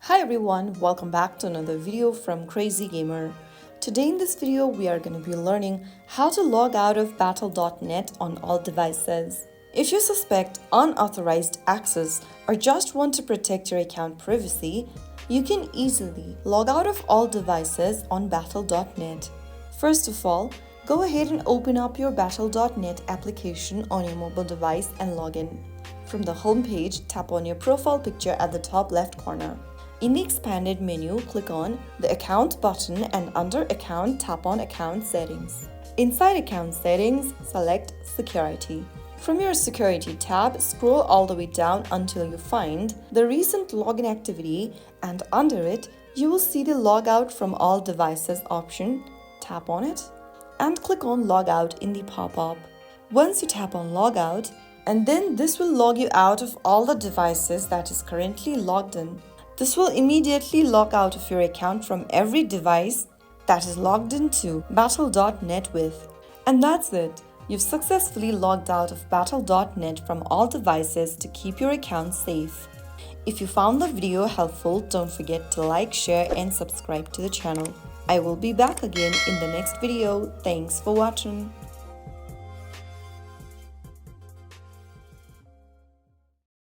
Hi everyone, welcome back to another video from Crazy Gamer. Today in this video we are going to be learning how to log out of battle.net on all devices. If you suspect unauthorized access or just want to protect your account privacy, you can easily log out of all devices on battle.net. First of all, go ahead and open up your battle.net application on your mobile device and log in. From the home page, tap on your profile picture at the top left corner. In the expanded menu, click on the Account button and under Account, tap on Account Settings. Inside Account Settings, select Security. From your Security tab, scroll all the way down until you find the Recent Login Activity, and under it, you will see the Logout from all devices option. Tap on it and click on Logout in the pop-up. Once you tap on Logout, and then this will log you out of all the devices that is currently logged in. This will immediately log out of your account from every device that is logged into battle.net with. And that's it. You've successfully logged out of battle.net from all devices to keep your account safe. If you found the video helpful, don't forget to like, share and subscribe to the channel. I will be back again in the next video. Thanks for watching.